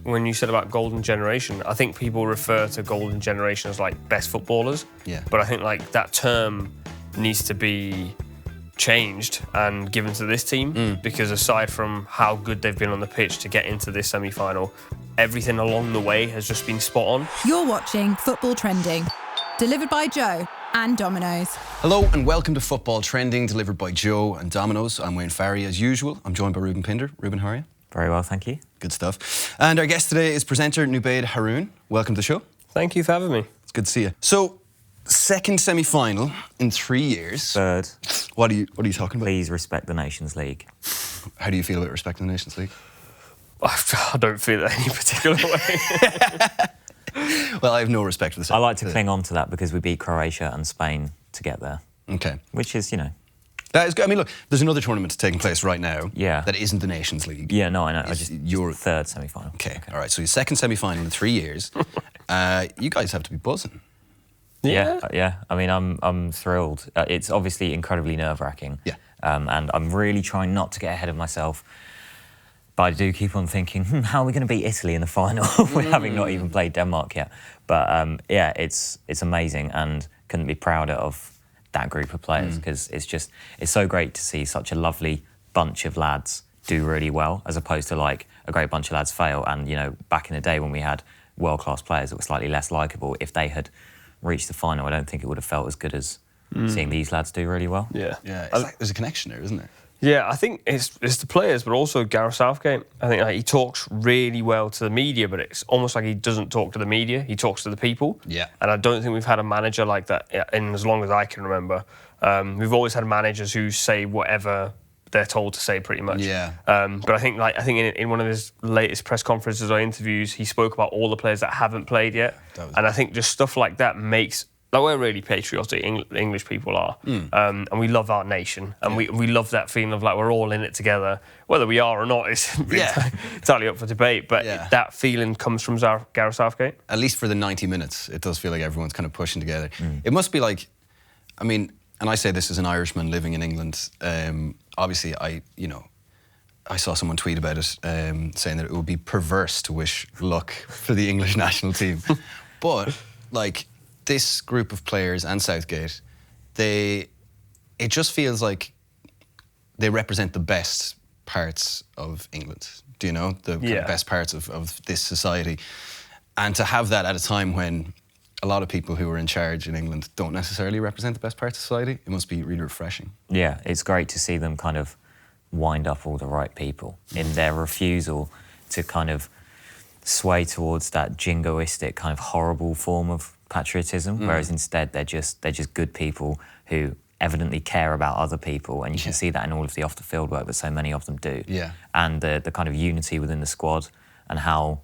when you said about golden generation, I think people refer to golden generation as like best footballers. Yeah. But I think like that term needs to be changed and given to this team because aside from how good they've been on the pitch to get into this semi-final, everything along the way has just been spot on. You're watching Football Trending, delivered by Joe and Domino's. Hello and welcome to Football Trending, delivered by Joe and Domino's. I'm Wayne Farry as usual. I'm joined by Reuben Pinder. Reuben, how are you? Very well, thank you. Good stuff. And our guest today is presenter Nubaid Haroon. Welcome to the show. Thank you for having me. It's good to see you. So, second semi-final in 3 years. Third. What are you talking about? Please respect the Nations League. How do you feel about respecting the Nations League? I don't feel it any particular way. Well, I have no respect for this. I like to cling on to that because we beat Croatia and Spain to get there. Okay. Which is, That is good. I mean, look, there's another tournament taking place right now. Yeah. That isn't the Nations League. Yeah, no, I know. Your third semi-final. Okay, all right. So your second semi-final in 3 years. You guys have to be buzzing. Yeah. I mean, I'm thrilled. It's obviously incredibly nerve-wracking. Yeah. And I'm really trying not to get ahead of myself. But I do keep on thinking, how are we going to beat Italy in the final? We're having not even played Denmark yet. But yeah, it's amazing and couldn't be prouder of that group of players because it's so great to see such a lovely bunch of lads do really well as opposed to like a great bunch of lads fail. And, back in the day when we had world-class players that were slightly less likeable, if they had reached the final, I don't think it would have felt as good as seeing these lads do really well. Yeah. There's a connection there, isn't there? Yeah, I think it's the players, but also Gareth Southgate. I think he talks really well to the media, but it's almost like he doesn't talk to the media. He talks to the people. Yeah. And I don't think we've had a manager like that in as long as I can remember. We've always had managers who say whatever they're told to say, pretty much. Yeah. But I think in one of his latest press conferences or interviews, he spoke about all the players that haven't played yet. And I think just stuff like that makes. Like, we're really patriotic, English people are, and we love our nation, and we love that feeling of like we're all in it together. Whether we are or not is entirely up for debate, but that feeling comes from Gareth Southgate. At least for the 90 minutes, it does feel like everyone's kind of pushing together. It must be like, I mean, and I say this as an Irishman living in England, obviously I saw someone tweet about it, saying that it would be perverse to wish luck for the English national team. But, like, this group of players and Southgate, it just feels like they represent the best parts of England. Do you know? The kind of best parts of this society. And to have that at a time when a lot of people who are in charge in England don't necessarily represent the best parts of society, it must be really refreshing. Yeah, it's great to see them kind of wind up all the right people in their refusal to kind of sway towards that jingoistic kind of horrible form of patriotism, whereas instead they're just good people who evidently care about other people, and you can see that in all of the off-the-field work that so many of them do. Yeah. And the kind of unity within the squad, and how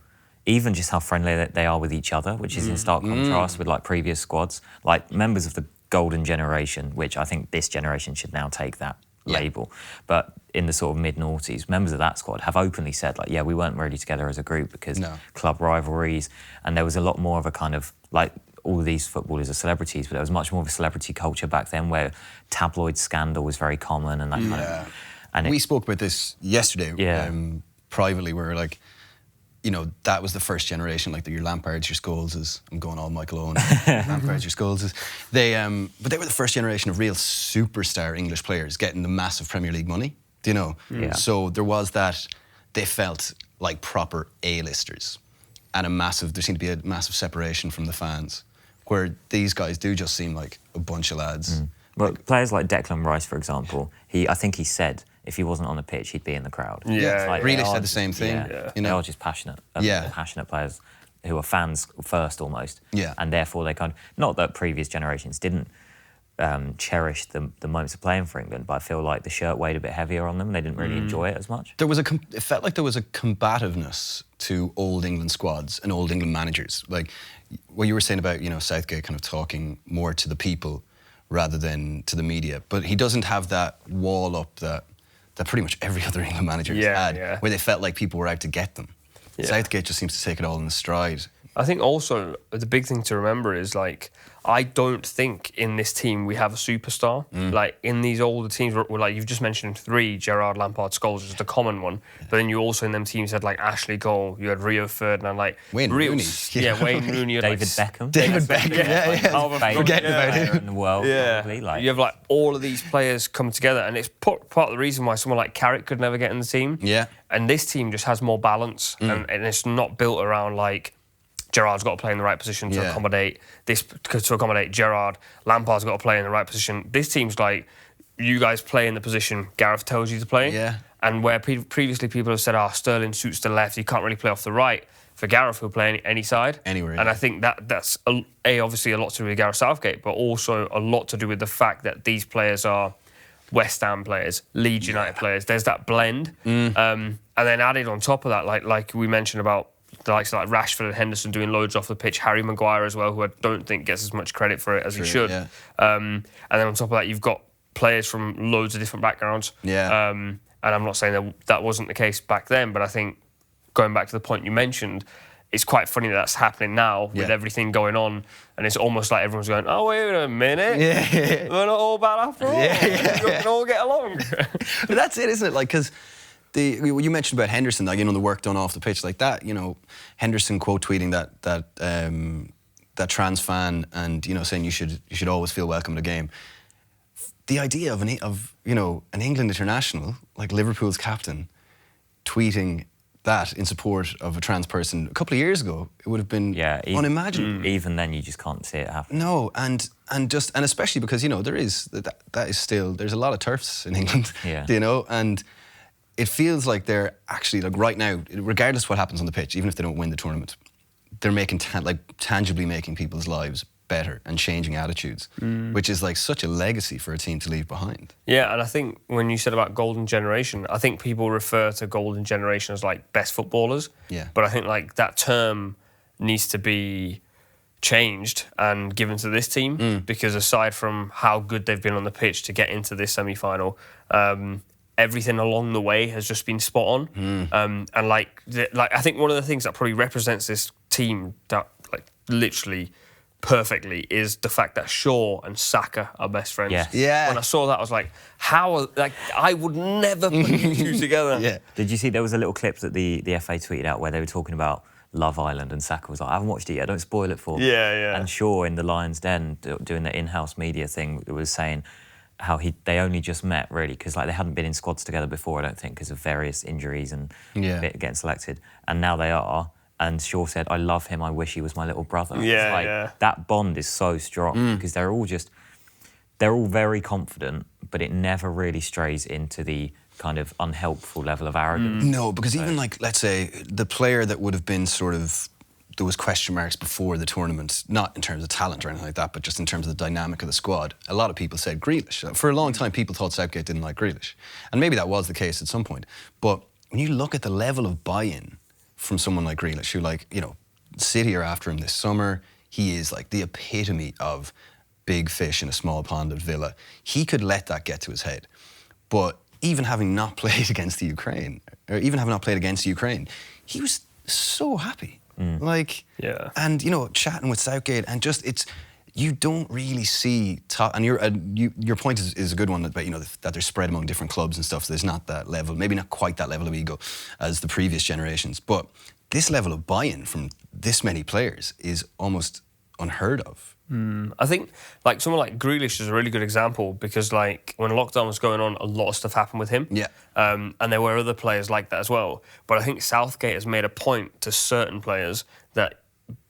friendly they are with each other, which is in stark contrast with like previous squads, like members of the golden generation, which I think this generation should now take that label. But in the sort of mid-noughties, members of that squad have openly said, like, we weren't really together as a group because club rivalries, and there was a lot more of a kind of, like, all of these footballers are celebrities, but there was much more of a celebrity culture back then where tabloid scandal was very common and that kind of... And we spoke about this yesterday privately, where, like, that was the first generation, like your Lampards, your Scholeses. I'm going all Michael Owen. Lampards, your Scholeses. But they were the first generation of real superstar English players getting the massive Premier League money. Do you know? Yeah. So there was that. They felt like proper A-listers, and there seemed to be a massive separation from the fans, where these guys do just seem like a bunch of lads. Well, players like Declan Rice, for example, I think he said if he wasn't on the pitch, he'd be in the crowd. Really said the same thing. They are just passionate. Passionate players who are fans first, almost. Yeah. And therefore they kind of, not that previous generations didn't cherish the moments of playing for England, but I feel like the shirt weighed a bit heavier on them. They didn't really enjoy it as much. It felt like there was a combativeness to old England squads and old England managers. Like what you were saying about, Southgate kind of talking more to the people rather than to the media. But he doesn't have that wall up that pretty much every other England manager has had, where they felt like people were out to get them. Yeah. Southgate just seems to take it all in stride. I think also the big thing to remember is like, I don't think in this team we have a superstar. Like in these older teams, like you've just mentioned 3, Gerrard, Lampard, Scholes is the common one. But then you also in them teams had like Ashley Cole, you had Rio Ferdinand, like Wayne Rooney. Yeah, Wayne Rooney. David Beckham. David Beckham, yeah. Forgetting about player him. in the world, probably. Like, You have like all of these players come together, and it's part of the reason why someone like Carrick could never get in the team. Yeah. And this team just has more balance, and it's not built around like Gerrard's got to play in the right position to accommodate this, to accommodate Gerrard. Lampard's got to play in the right position. This team's like, you guys play in the position Gareth tells you to play. Yeah. And where previously people have said, Sterling suits the left, he can't really play off the right. For Gareth, he'll play any side. Anywhere. And I think that's obviously a lot to do with Gareth Southgate, but also a lot to do with the fact that these players are West Ham players, Leeds United players. There's that blend. And then added on top of that, like we mentioned about the likes of like Rashford and Henderson doing loads off the pitch, Harry Maguire as well, who I don't think gets as much credit for it as he should. Yeah. And then on top of that, you've got players from loads of different backgrounds. Yeah. And I'm not saying that wasn't the case back then, but I think going back to the point you mentioned, it's quite funny that that's happening now with everything going on, and it's almost like everyone's going, "Oh, wait a minute, we're not all bad after all. We can all get along." But that's it, isn't it? Like, because you mentioned about Henderson, like, you know, the work done off the pitch, like that. You know, Henderson quote tweeting that trans fan, and you know, saying you should always feel welcome at a game. The idea of an England international, like Liverpool's captain, tweeting that in support of a trans person a couple of years ago, it would have been unimaginable. Even then, you just can't see it happen. No, and especially because, you know, there is that is still, there's a lot of TERFs in England, you know, and it feels like they're actually, like, right now, regardless of what happens on the pitch, even if they don't win the tournament, they're making tangibly making people's lives better and changing attitudes, which is like such a legacy for a team to leave behind. Yeah, and I think when you said about golden generation, I think people refer to golden generation as like best footballers. Yeah. But I think like that term needs to be changed and given to this team, because aside from how good they've been on the pitch to get into this semi-final, everything along the way has just been spot on. And like I think one of the things that probably represents this team that like literally perfectly is the fact that Shaw and Saka are best friends. Yes. Yeah. When I saw that, I was like, I would never put you two together. Yeah. Did you see there was a little clip that the FA tweeted out where they were talking about Love Island, and Saka was like, I haven't watched it yet, don't spoil it for me. Yeah. And Shaw in the Lions Den doing the in-house media thing was saying how they only just met, really, because like they hadn't been in squads together before, I don't think, because of various injuries and getting selected. And now they are. And Shaw said, I love him, I wish he was my little brother. Yeah, That bond is so strong because they're all very confident, but it never really strays into the kind of unhelpful level of arrogance. No, because even like, let's say, the player that would have been sort of, there was question marks before the tournament, not in terms of talent or anything like that, but just in terms of the dynamic of the squad. A lot of people said Grealish. For a long time, people thought Southgate didn't like Grealish. And maybe that was the case at some point. But when you look at the level of buy-in from someone like Grealish, who, like, you know, City are after him this summer. He is like the epitome of big fish in a small pond at Villa. He could let that get to his head. But even having not played against the Ukraine, or even having not played against Ukraine, he was so happy. Like, and, you know, chatting with Southgate, and just, you don't really see and your point is a good one, that, you know, that they're spread among different clubs and stuff, so there's not that level, maybe not quite that level of ego as the previous generations, but this level of buy-in from this many players is almost unheard of. I think like someone like Grealish is a really good example, because like when lockdown was going on, a lot of stuff happened with him. And there were other players like that as well. But I think Southgate has made a point to certain players that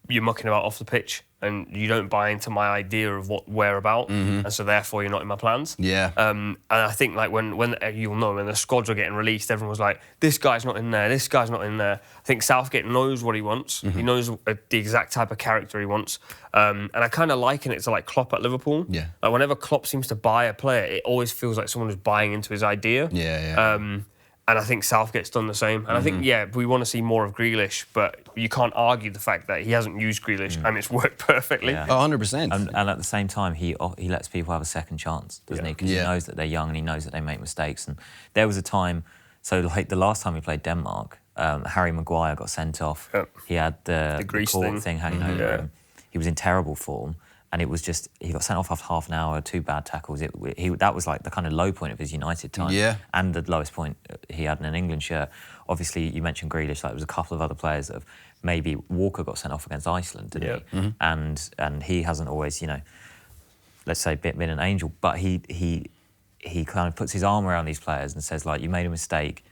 you're mucking about off the pitch and you don't buy into my idea of what we're about, and so therefore you're not in my plans. And I think like when you'll know when the squads were getting released, everyone was like, this guy's not in there, this guy's not in there. I think Southgate knows what he wants. He knows the exact type of character he wants. And I kind of liken it to like Klopp at Liverpool. Like whenever Klopp seems to buy a player, it always feels like someone is buying into his idea. And I think Southgate's done the same. And I think, we want to see more of Grealish, but you can't argue the fact that he hasn't used Grealish and it's worked perfectly. 100%. And at the same time, he lets people have a second chance, doesn't he? Because he knows that they're young and he knows that they make mistakes. And there was a time, so like the last time we played Denmark, Harry Maguire got sent off. Yep. He had the grease court thing hanging over him. He was in terrible form. And it was just, he got sent off after half an hour, 2 bad tackles. That was like the kind of low point of his United time. Yeah. And the lowest point he had in an England shirt. Obviously, you mentioned Grealish, like there was a couple of other players that have, maybe Walker got sent off against Iceland, didn't he? Mm-hmm. And he hasn't always, let's say been an angel, but he kind of puts his arm around these players and says, like, you made a mistake,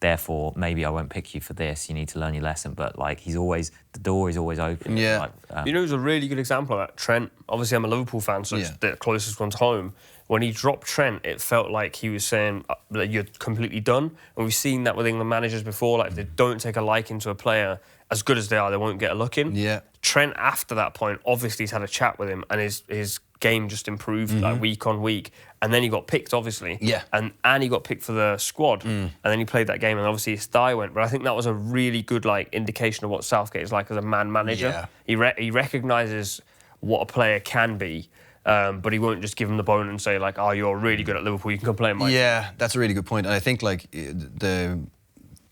therefore maybe I won't pick you for this. You need to learn your lesson. But like the door is always open. Yeah. Like, it was a really good example of that. Trent. Obviously, I'm a Liverpool fan, so it's the closest one to home. When he dropped Trent, it felt like he was saying that you're completely done. And we've seen that with England managers before. Like, they don't take a liking to a player. As good as they are, they won't get a look in. Yeah. Trent, after that point, obviously he's had a chat with him, and his game just improved like week on week. And then he got picked, obviously. Yeah. And he got picked for the squad. And then he played that game, and obviously his thigh went. But I think that was a really good like indication of what Southgate is like as a man manager. Yeah. He recognises what a player can be. But he won't just give him the bone and say, like, oh, you're really good at Liverpool, you can come play in my team. Yeah, that's a really good point. And I think, like,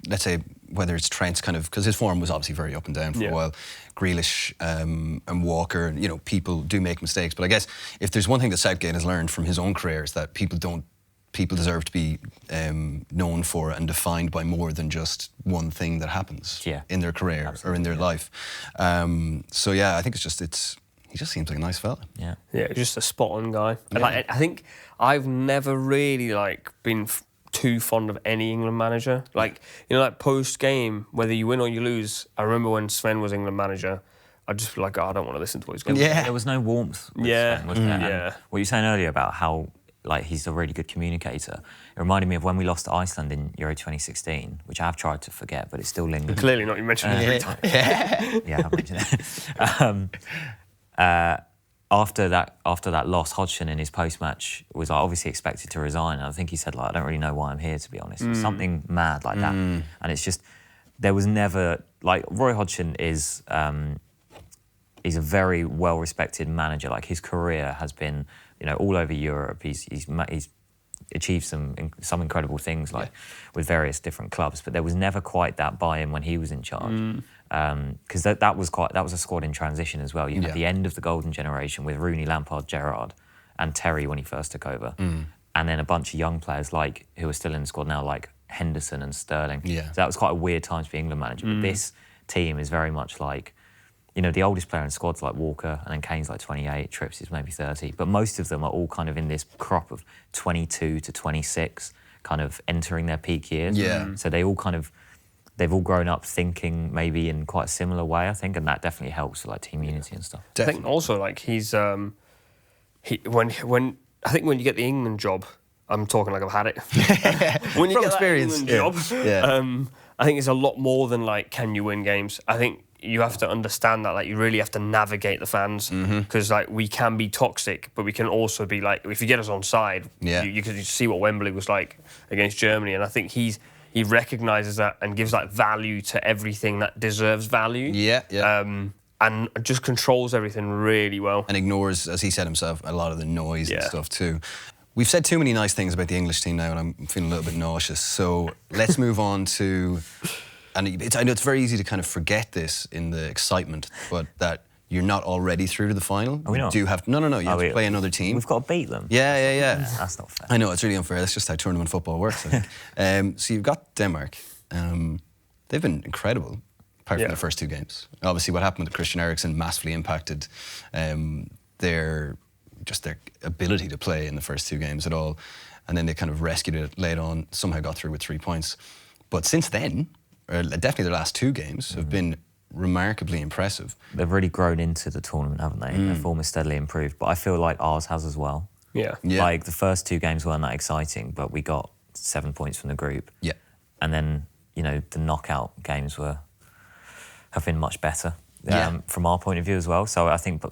let's say, whether it's Trent's kind of, because his form was obviously very up and down for a while, Grealish and Walker, people do make mistakes. But I guess if there's one thing that Southgate has learned from his own career is that people deserve to be known for and defined by more than just one thing that happens in their career or in their life. So yeah, I think he just seems like a nice fella. Yeah. Yeah, just a spot-on guy. And like, I think I've never really like been too fond of any England manager. Like, like post-game, whether you win or you lose, I remember when Sven was England manager, I'd just be like, oh, I don't want to listen to what he's going to say. There was no warmth with Sven, was there? And what you were saying earlier about how like he's a really good communicator, it reminded me of when we lost to Iceland in Euro 2016, which I have tried to forget, but it's still lingering. Clearly not, you mentioned it every time. Yeah, I mentioned it. After that loss, Hodgson in his post-match was like, obviously expected to resign. And I think he said, like, I don't really know why I'm here, to be honest. It was something mad like that. And it's just, there was never, like, Roy Hodgson is a very well-respected manager. Like, his career has been, all over Europe. He's achieved some incredible things, like with various different clubs. But there was never quite that buy-in when he was in charge. Because that was a squad in transition as well. You had the end of the golden generation with Rooney, Lampard, Gerrard, and Terry when he first took over, and then a bunch of young players who are still in the squad now, like Henderson and Sterling. Yeah. So that was quite a weird time to be England manager. But this team is very much like, the oldest player in squad's like Walker, and then Kane's like 28, Tripps is maybe 30. But most of them are all kind of in this crop of 22 to 26, kind of entering their peak years. Yeah. So they've all grown up thinking maybe in quite a similar way, I think, and that definitely helps with like team unity and stuff. I think also like he's when I think when you get the England job, I'm talking like I've had it. When you From get experience, that England job, I think it's a lot more than like, can you win games? I think you have to understand that, like, you really have to navigate the fans, because like we can be toxic, but we can also be like, if you get us on side, you can see what Wembley was like against Germany, and I think he recognises that and gives like value to everything that deserves value. And just controls everything really well. And ignores, as he said himself, a lot of the noise and stuff too. We've said too many nice things about the English team now, and I'm feeling a little bit nauseous. So let's move on to, and I know it's very easy to kind of forget this in the excitement, but that you're not already through to the final. Are we not? You do have, no, you have to play another team. We've got to beat them. Yeah. That's not fair. I know, it's really unfair. That's just how tournament football works, I think. So you've got Denmark. They've been incredible, apart from the first 2 games. Obviously, what happened with Christian Eriksen massively impacted their ability to play in the first 2 games at all. And then they kind of rescued it late on, somehow got through with 3 points. But since then, or definitely their last 2 games, have been remarkably impressive. They've really grown into the tournament, haven't they? Their form has steadily improved, but I feel like ours has as well. Yeah. Like, the first 2 games weren't that exciting, but we got 7 points from the group. Yeah. And then, the knockout games have been much better from our point of view as well. So I think,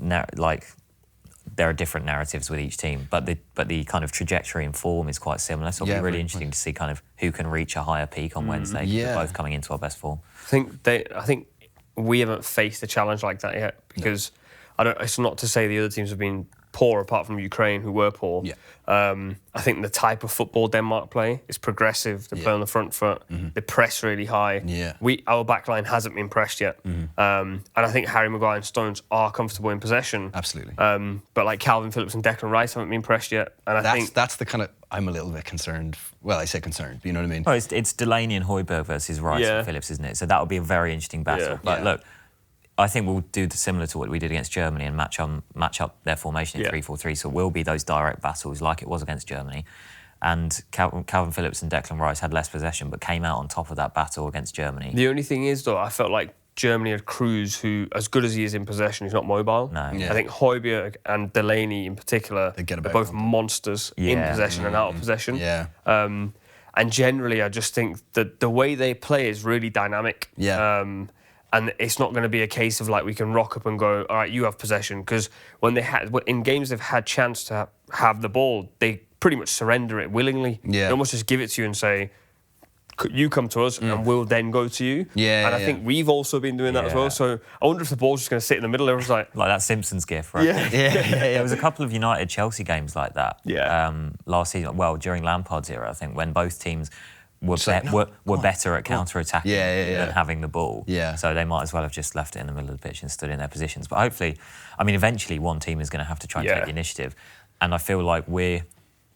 there are different narratives with each team, but the kind of trajectory and form is quite similar. So it'll be really interesting to see kind of who can reach a higher peak on Wednesday. They're both coming into our best form. I think we haven't faced a challenge like that yet, because it's not to say the other teams have been poor apart from Ukraine, who were poor. Yeah. I think the type of football Denmark play is progressive. They play on the front foot. They press really high. Yeah. Our backline hasn't been pressed yet. And I think Harry Maguire and Stones are comfortable in possession. Absolutely. But like Calvin Phillips and Declan Rice haven't been pressed yet. And I think that's the kind of, I'm a little bit concerned. Well, I say concerned, you know what I mean? Well, it's Delaney and Højbjerg versus Rice and Phillips, isn't it? So that would be a very interesting battle. Yeah. But look, I think we'll do similar to what we did against Germany and match up their formation in 3-4-3. So it will be those direct battles like it was against Germany. And Calvin Phillips and Declan Rice had less possession, but came out on top of that battle against Germany. The only thing is, though, I felt like Germany had Cruz, who, as good as he is in possession, he's not mobile. No. I think Højbjerg and Delaney in particular are both monsters in possession and out of possession. Yeah. And generally, I just think that the way they play is really dynamic. Yeah. And it's not going to be a case of like we can rock up and go, all right, you have possession. Because when in games they've had chance to have the ball, they pretty much surrender it willingly. Yeah. They almost just give it to you and say, you come to us and we'll then go to you. Yeah, and I think we've also been doing that as well. So I wonder if the ball's just going to sit in the middle. Everyone's like that Simpsons gif, right? Yeah. There was a couple of United-Chelsea games like that Yeah. last season. Well, during Lampard's era, I think, when both teams were better at counter-attacking than having the ball. Yeah. So they might as well have just left it in the middle of the pitch and stood in their positions. But hopefully, I mean, eventually one team is going to have to try and take the initiative. And I feel like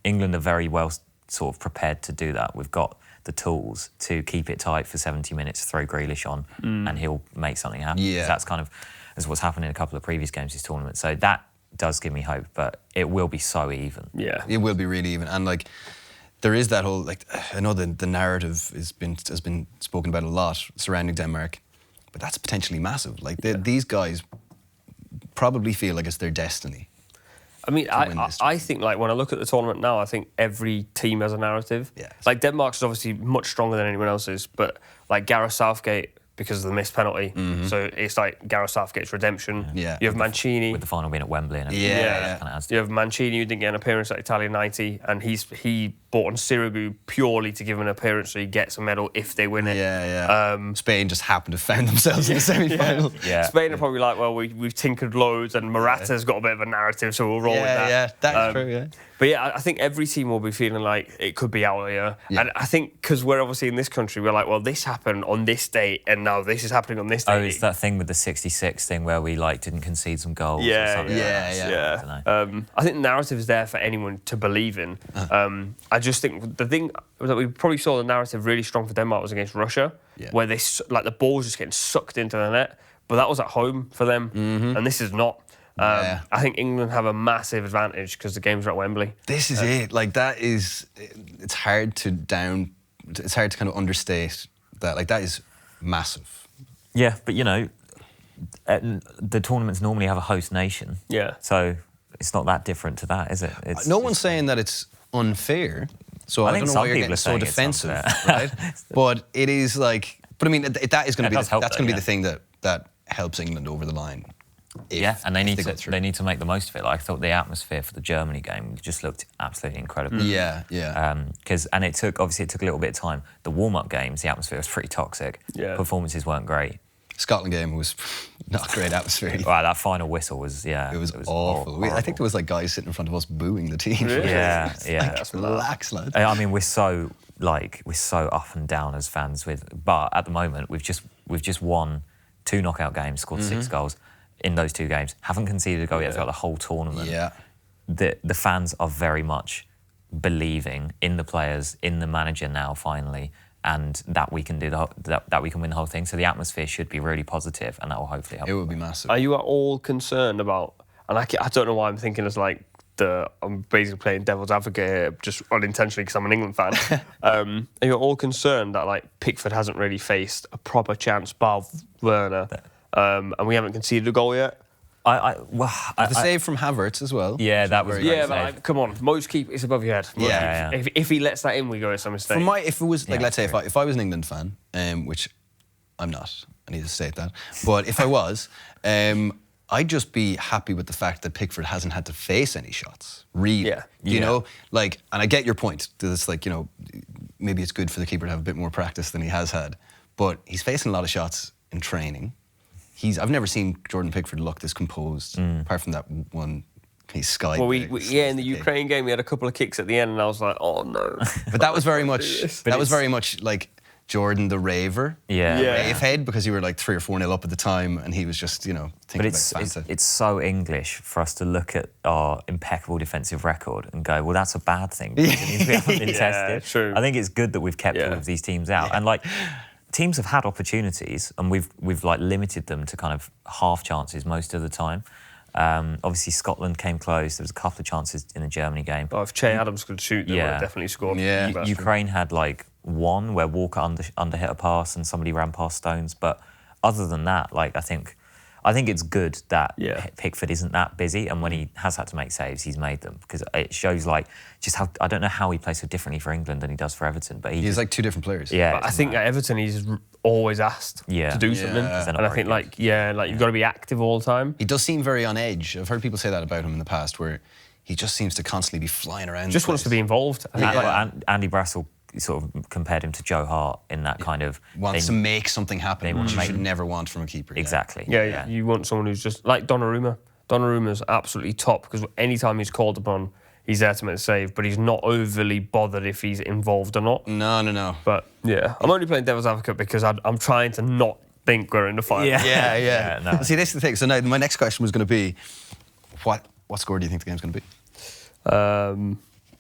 England are very well sort of prepared to do that. We've got the tools to keep it tight for 70 minutes, throw Grealish on, and he'll make something happen. Yeah. That's kind of as what's happened in a couple of previous games this tournament. So that does give me hope, but it will be so even. Yeah. It will be really even. And like, there is that whole, like, I know the narrative has been spoken about a lot surrounding Denmark, but that's potentially massive. Like, these guys probably feel like it's their destiny. I mean, I think, like, when I look at the tournament now, I think every team has a narrative. Yeah. Like, Denmark's obviously much stronger than anyone else's, but, like, Gareth Southgate, because of the missed penalty, so it's like Gareth Southgate's redemption. Yeah. You have Mancini. With the final being at Wembley. And Yeah. Kind of You have Mancini, who didn't get an appearance at Italia 90, and he bought on Sirigu purely to give him an appearance so he gets a medal if they win it. Spain just happened to find themselves in the semi-final. Yeah. Spain are probably like, well, we've tinkered loads, and Morata's got a bit of a narrative, so we'll roll with that. Yeah, that's true, yeah. But yeah, I think every team will be feeling like it could be out here. Yeah. And I think because we're obviously in this country, we're like, well, this happened on this date, and now this is happening on this date. Oh, it's that thing with the 66 thing where we like didn't concede some goals. Or something. Yeah. I don't know. I think the narrative is there for anyone to believe in. I just think the thing that we probably saw the narrative really strong for Denmark was against Russia, where they the ball was just getting sucked into the net. But that was at home for them, and this is not. I think England have a massive advantage because the games are at Wembley. This is it. Like, that is, it's hard to kind of understate that. Like, that is massive. Yeah, but you know, the tournaments normally have a host nation. Yeah. So it's not that different to that, is it? No one's saying that it's unfair. So I don't know why you're getting so defensive, right? But it is like, but I mean, that is going to be that's going to be the thing that helps England over the line. And they need to make the most of it. Like, I thought the atmosphere for the Germany game just looked absolutely incredible. Yeah. And it took a little bit of time. The warm-up games, the atmosphere was pretty toxic. Yeah. Performances weren't great. Scotland game was not a great atmosphere. Wow, that final whistle was it was awful. I think there was like guys sitting in front of us booing the team. Really? Yeah. Like, relax, lads. I mean, we're so up and down as fans but at the moment we've just won 2 knockout games, scored 6 goals in those 2 games. Haven't conceded a goal yet throughout the whole tournament. Yeah. The fans are very much believing in the players, in the manager now finally, and that we can that we can win the whole thing. So the atmosphere should be really positive, and that will hopefully help. It will be massive. Are you at all concerned about? And I don't know why I'm thinking as like I'm basically playing devil's advocate here, just unintentionally because I'm an England fan. Are you at all concerned that like Pickford hasn't really faced a proper chance, bar Werner, and we haven't conceded a goal yet? The save from Havertz as well. Yeah, that was. Yeah, but like, come on, most keep it's above your head. Yeah. If he lets that in, we go it's a mistake. If it was like, let's say if I was an England fan, which I'm not, I need to state that. But if I was, I'd just be happy with the fact that Pickford hasn't had to face any shots. Really, you know, like, and I get your point. That it's like, you know, maybe it's good for the keeper to have a bit more practice than he has had, but he's facing a lot of shots in training. I've never seen Jordan Pickford look this composed, apart from that one He's skied. Well, in the Ukraine game, we had a couple of kicks at the end, and I was like, oh no. But that was very much. That was very much like Jordan the raver, rave head, because you were like 3 or 4-0 up at the time, and he was just, you know, thinking about Fanta. It's so English for us to look at our impeccable defensive record and go, well, that's a bad thing because it means we haven't been tested. True. I think it's good that we've kept all of these teams out, and like teams have had opportunities, and we've like limited them to kind of half chances most of the time. Obviously, Scotland came close. There was a couple of chances in the Germany game. Oh, if Che Adams could shoot, they would have definitely scored. Yeah. Ukraine had like one where Walker under hit a pass and somebody ran past Stones. But other than that, like I think it's good that Pickford isn't that busy, and when he has had to make saves, he's made them, because it shows like just how, I don't know how he plays so differently for England than he does for Everton, but he's like 2 different players. Yeah, but I think at Everton he's always asked to do something, and I think like you've got to be active all the time. He does seem very on edge. I've heard people say that about him in the past, where he just seems to constantly be flying around. Just wants to be involved. I think Andy Brassel sort of compared him to Joe Hart in that kind of wants to make something happen, which you should never want from a keeper. Exactly. Yeah, you want someone who's just like Donnarumma. Donnaruma's absolutely top, because anytime he's called upon, he's there to make the save, but he's not overly bothered if he's involved or not. No. But yeah, I'm only playing devil's advocate because I'm trying to not think we're in the final. Yeah. No. See, this is the thing. So now my next question was going to be, what score do you think the game's going to be?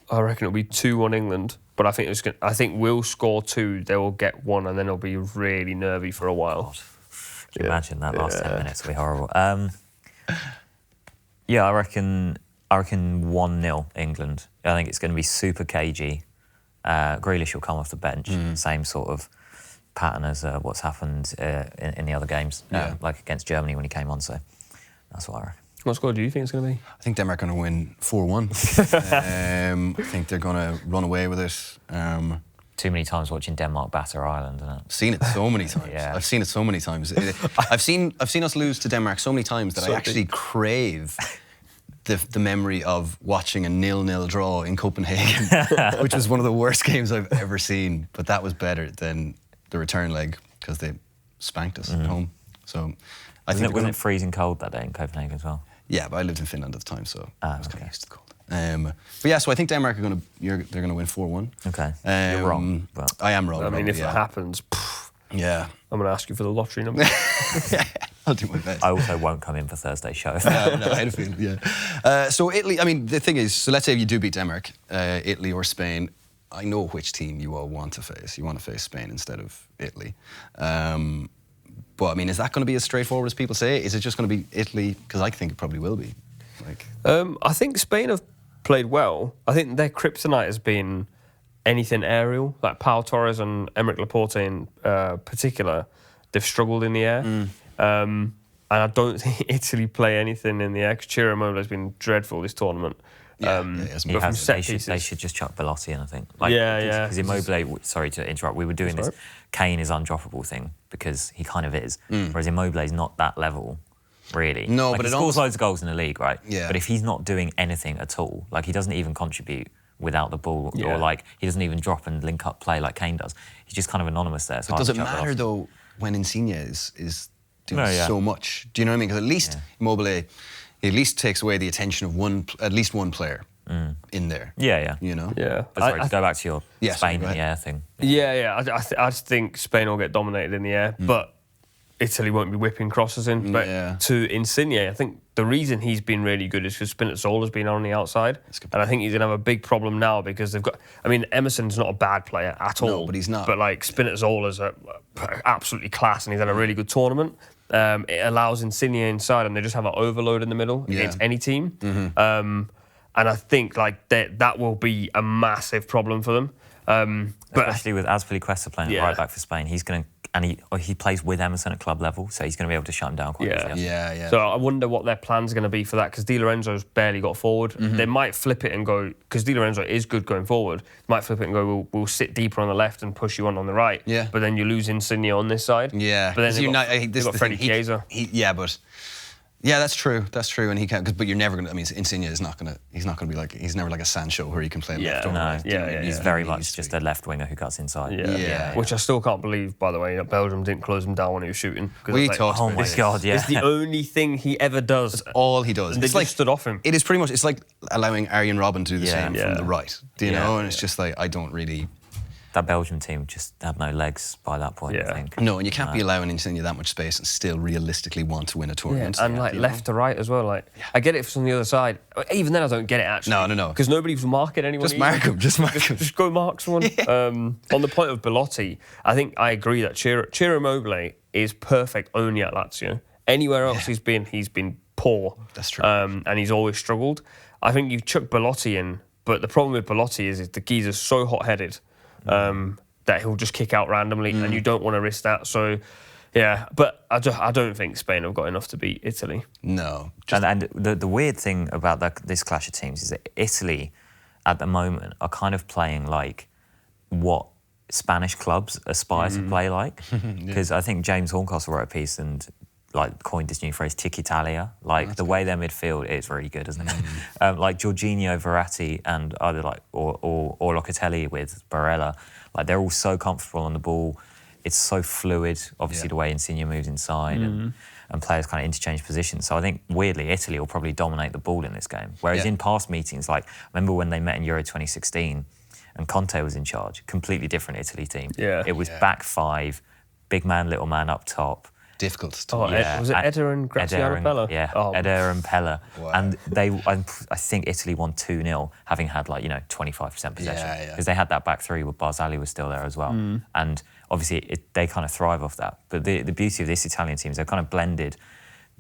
I reckon it'll be 2-1 England, but I think we'll score 2, they will get 1, and then it'll be really nervy for a while. Can you imagine that last 10 minutes will be horrible. I reckon 1-0 England. I think it's going to be super cagey. Grealish will come off the bench, same sort of pattern as what's happened in the other games, like against Germany when he came on. So that's what I reckon. What score do you think it's going to be? I think Denmark are going to win 4-1. I think they're going to run away with it. Too many times watching Denmark batter Ireland, isn't it? Seen it so many times. I've seen it so many times. I've seen us lose to Denmark so many times that I actually crave the memory of watching a 0-0 draw in Copenhagen, which was one of the worst games I've ever seen. But that was better than the return leg, because they spanked us at home. So wasn't it freezing cold that day in Copenhagen as well? Yeah, but I lived in Finland at the time, so I was kind of used to the cold. But yeah, so I think Denmark they're going to win 4-1. Okay, you're wrong. But I am wrong. I mean, if it happens, I'm going to ask you for the lottery number. I'll do my best. I also won't come in for Thursday's show. No, I had a feeling, so Italy, I mean, the thing is, so let's say you do beat Denmark, Italy or Spain, I know which team you all want to face. You want to face Spain instead of Italy. But I mean, is that going to be as straightforward as people say? Is it just going to be Italy? Because I think it probably will be. I think Spain have played well. I think their kryptonite has been anything aerial, like Pau Torres and Emeric Laporte in particular. They've struggled in the air. And I don't think Italy play anything in the air, because Ciro Immobile has been dreadful this tournament. They should just chuck Belotti in, I think. Because Immobile, sorry to interrupt, we were doing this Kane is undroppable thing, because he kind of is. Whereas Immobile is not that level, really. No, but he scores loads of goals in the league, right? Yeah. But if he's not doing anything at all, like he doesn't even contribute without the ball, or like he doesn't even drop and link up play like Kane does. He's just kind of anonymous there. But does it matter though when Insigne is doing so much? Do you know what I mean? Because at least Immobile, he at least takes away the attention of at least one player in there. Yeah. You know? Yeah. But sorry, to go back to your Spain in the air thing. Yeah. I just think Spain will get dominated in the air, but Italy won't be whipping crosses in. But to Insigne, I think the reason he's been really good is because Spinazzola's been on the outside. And I think he's going to have a big problem now, because they've got... I mean, Emerson's not a bad player at all. No, but he's not. But, like, Spinazzola's absolutely class, and he's had a really good tournament. It allows Insigne inside, and they just have an overload in the middle against any team. And I think, like, that will be a massive problem for them. Especially with Azpilicueta playing at right back for Spain, he's going to... And he plays with Emerson at club level, so he's going to be able to shut him down quite easily. Yeah. So I wonder what their plan's going to be for that, because Di Lorenzo's barely got forward. They might flip it and go, because Di Lorenzo is good going forward, might flip it and go, we'll sit deeper on the left and push you on the right. Yeah. But then you lose Insigne on this side. Yeah. But then they've got Freddie Chiesa. But Yeah, that's true. That's true, and he can. But you're never gonna. I mean, Insigne is not gonna. He's not gonna be like. He's never like a Sancho where he can play left or right. He's very much just a left winger who cuts inside. Which I still can't believe, by the way, that Belgium didn't close him down when he was shooting. We talked oh about my this. God, yeah. It's the only thing he ever does. That's all he does. And they just stood off him. It is pretty much. It's like allowing Arjen Robben to do the same from the right. Do you know? And it's just like I don't really. That Belgium team just had no legs by that point, I think. No, and you can't be allowing Insigne that much space and still realistically want to win a tournament. And like left to right as well. Like I get it from the other side. Even then, I don't get it actually. No. Because nobody's marking anyone. Just mark him. Just mark him. Just go mark someone. On the point of Belotti, I think I agree that Ciro Immobile is perfect only at Lazio. Anywhere else he's been poor. That's true. And he's always struggled. I think you chuck Belotti in, but the problem with Belotti is the geezer's so hot-headed. That he'll just kick out randomly, and you don't want to risk that. So, yeah, but I don't think Spain have got enough to beat Italy. No. And the weird thing about this clash of teams is that Italy, at the moment, are kind of playing like what Spanish clubs aspire to play like. Because I think James Horncastle wrote a piece and like coined this new phrase, Tiki-Talia. Like the way their midfield is really good, isn't it? Like Jorginho, Verratti, and either like or Locatelli with Barella, like they're all so comfortable on the ball. It's so fluid. Obviously, the way Insigne moves inside and players kind of interchange positions. So I think weirdly, Italy will probably dominate the ball in this game. Whereas in past meetings, like remember when they met in Euro 2016 and Conte was in charge, completely different Italy team. Yeah. It was back five, big man, little man up top. Difficult. Was it Eder and Graziano Pella? Yeah, Eder and Pella. Wow. And I think Italy won 2-0, having had 25% possession. Because they had that back three where Barzagli was still there as well. And obviously they kind of thrive off that. But the beauty of this Italian team is they've kind of blended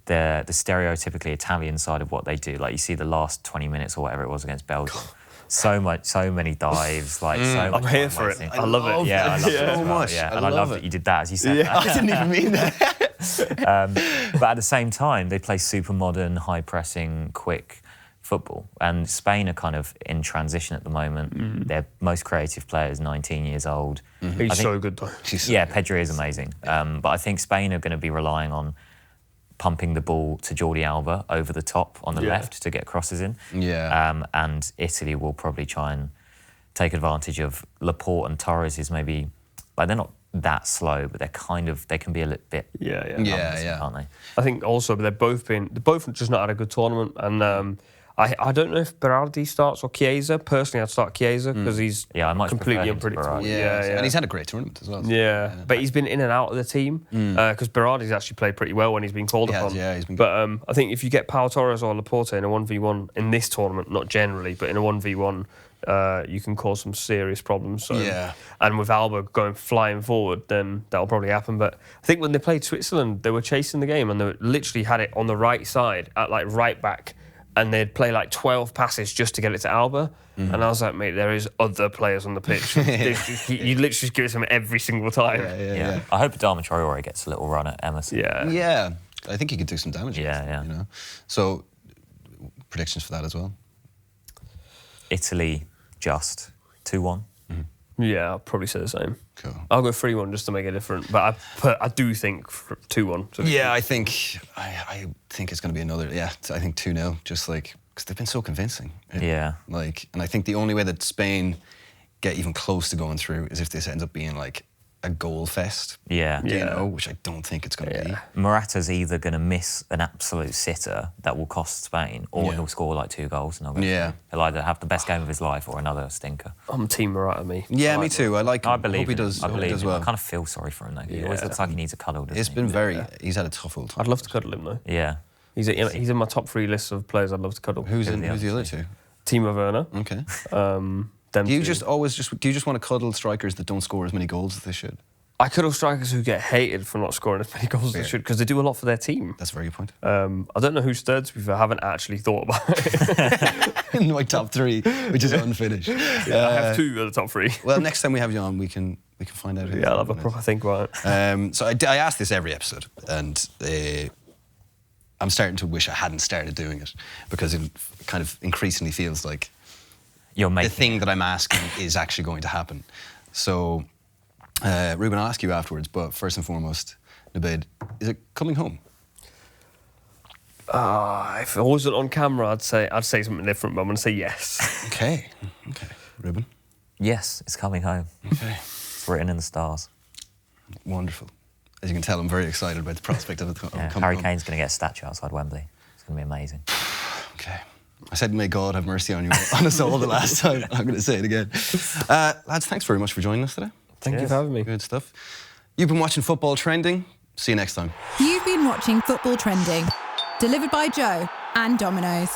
the stereotypically Italian side of what they do. Like you see the last 20 minutes or whatever it was against Belgium. So many dives, so much. I'm here for it. I love it. Yeah, I love it so much. Yeah, and I love that you did that as you said. Yeah, I didn't even mean that. But at the same time, they play super modern, high pressing, quick football. And Spain are kind of in transition at the moment. Their most creative player is 19 years old. He's so good though. Pedri is amazing. But I think Spain are going to be relying on pumping the ball to Jordi Alba over the top on the left to get crosses in. And Italy will probably try and take advantage of Laporte and Torres. Maybe they're not that slow, but they can be a little bit aren't they? I think also they've both just not had a good tournament, and I don't know if Berardi starts or Chiesa. Personally, I'd start Chiesa because he's completely unpredictable. And he's had a great tournament as well. But he's been in and out of the team because Berardi's actually played pretty well when he's been called upon. He's been good. I think if you get Pau Torres or Laporte in a 1v1 in this tournament, not generally, but in a 1v1, you can cause some serious problems. So, and with Alba going flying forward, then that'll probably happen. But I think when they played Switzerland, they were chasing the game and they literally had it on the right side at right back. And they'd play 12 passes just to get it to Alba. And I was like, mate, there is other players on the pitch. You literally just give it to him every single time. I hope Adama Traore gets a little run at Emerson. Yeah. I think he could do some damage. You know? So, predictions for that as well? Italy, just 2-1. Yeah, I'll probably say the same. Cool. I'll go 3-1 just to make it different. But I do think 2-1. Yeah, I think it's going to be another. Yeah, I think 2-0. Just because they've been so convincing. And I think the only way that Spain get even close to going through is if this ends up being a goal fest. You know, which I don't think it's going to be. Morata's either going to miss an absolute sitter that will cost Spain, or he'll score 2 goals. And he'll either have the best game of his life or another stinker. I'm Team Morata, me. Yeah, me too. I believe hope he does. I believe well. I kind of feel sorry for him though. He always looks like he needs a cuddle. It's been he's had a tough old time. I'd love to cuddle him though. Yeah. He's in my top 3 lists of players I'd love to cuddle. Who's the other two? Timo Werner. Okay. Do you just want to cuddle strikers that don't score as many goals as they should? I cuddle strikers who get hated for not scoring as many goals as they should because they do a lot for their team. That's a very good point. I don't know who's third, to be fair. I haven't actually thought about it. In my top 3, which is unfinished. I have 2 of the top 3. Well, next time we have you on, we can find out who. I'll have a proper think about it. So I ask this every episode, and I'm starting to wish I hadn't started doing it because it kind of increasingly feels like the thing that I'm asking is actually going to happen. So, Reuben, I'll ask you afterwards, but first and foremost, Nubaid, is it coming home? If it wasn't on camera, I'd say something different, but I'm going to say yes. Okay. Reuben? Yes, it's coming home. Okay. It's written in the stars. Wonderful. As you can tell, I'm very excited about the prospect of it coming Harry home. Kane's going to get a statue outside Wembley. It's going to be amazing. Okay. I said, may God have mercy on you on us all the last time. I'm going to say it again. Lads, thanks very much for joining us today. Thank you for having me. Good stuff. You've been watching Football Trending. See you next time. You've been watching Football Trending, delivered by Joe and Domino's.